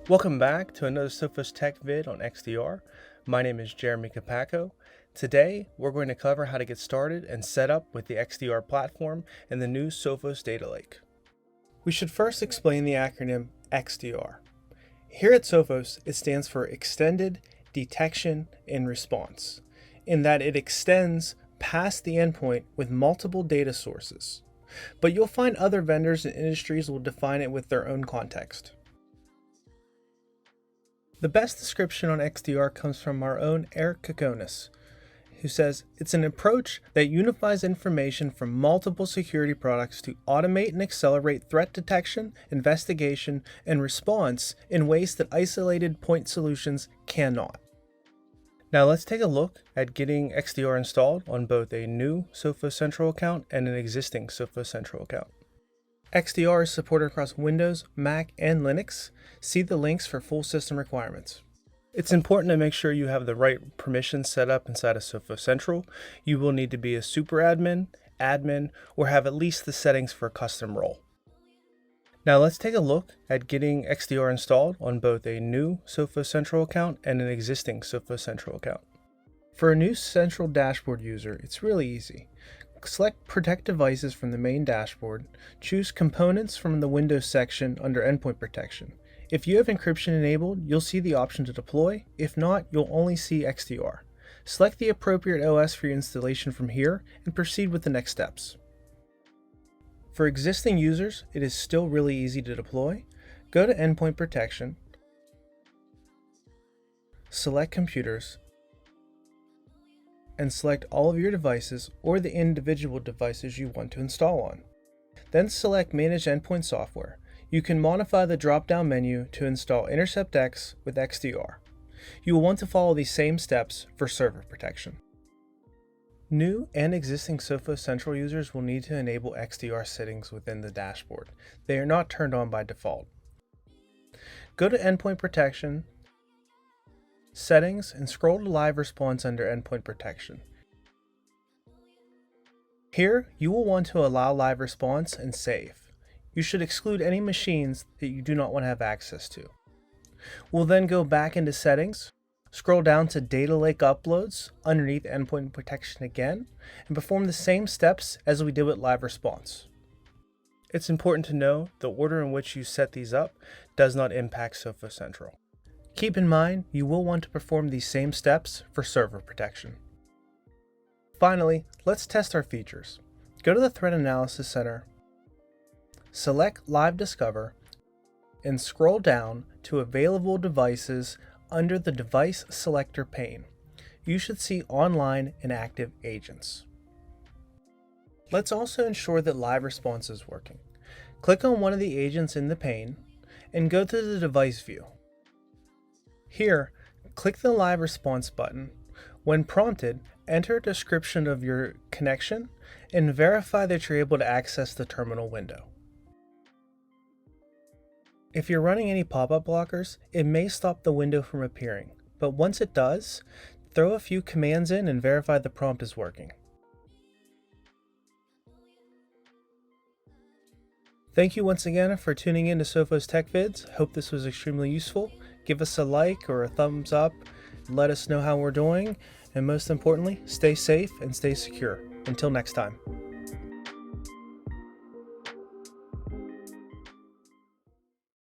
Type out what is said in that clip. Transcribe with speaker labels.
Speaker 1: Welcome back to another Sophos Tech vid on XDR. My name is Jeremy Capaco. Today, we're going to cover how to get started and set up with the XDR platform and the new Sophos Data Lake. We should first explain the acronym XDR. Here at Sophos, it stands for Extended Detection and Response, in that it extends past the endpoint with multiple data sources. But you'll find other vendors and industries will define it with their own context. The best description on XDR comes from our own Eric Kokonis, who says it's an approach that unifies information from multiple security products to automate and accelerate threat detection, investigation, and response in ways that isolated point solutions cannot. Now let's take a look at getting XDR installed on both a new Sophos Central account and an existing Sophos Central account. XDR is supported across Windows, Mac, and Linux. See the links for full system requirements. It's important to make sure you have the right permissions set up inside of Sophos Central. You will need to be a super admin, or have at least the settings for a custom role. Now let's take a look at getting XDR installed on both a new Sophos Central account and an existing Sophos Central account. For a new Central dashboard user, it's really easy. Select Protect Devices from the main dashboard, choose Components from the Windows section under Endpoint Protection. If you have encryption enabled, you'll see the option to deploy. If not, you'll only see XDR. Select the appropriate OS for your installation from here and proceed with the next steps. For existing users, it is still really easy to deploy. Go to Endpoint Protection, select Computers, and select all of your devices or the individual devices you want to install on. Then select Manage Endpoint Software. You can modify the drop-down menu to install InterceptX with XDR. You will want to follow these same steps for server protection. New and existing Sophos Central users will need to enable XDR settings within the dashboard. They are not turned on by default. Go to Endpoint Protection, Settings, and scroll to Live Response under Endpoint Protection. Here, you will want to allow live response and save. You should exclude any machines that you do not want to have access to. We'll then go back into Settings, scroll down to Data Lake Uploads underneath Endpoint Protection again, and perform the same steps as we did with live response. It's important to know the order in which you set these up does not impact Sophos Central. Keep in mind, you will want to perform these same steps for server protection. Finally, let's test our features. Go to the Threat Analysis Center, select Live Discover, and scroll down to Available Devices under the Device Selector pane. You should see Online and Active Agents. Let's also ensure that live response is working. Click on one of the agents in the pane and go to the device view. Here, click the Live Response button. When prompted, enter a description of your connection and verify that you're able to access the terminal window. If you're running any pop-up blockers, it may stop the window from appearing, but once it does, throw a few commands in and verify the prompt is working. Thank you once again for tuning in to Sophos Tech Vids. Hope this was extremely useful. Give us a like or a thumbs up, let us know how we're doing, and most importantly, stay safe and stay secure. Until next time.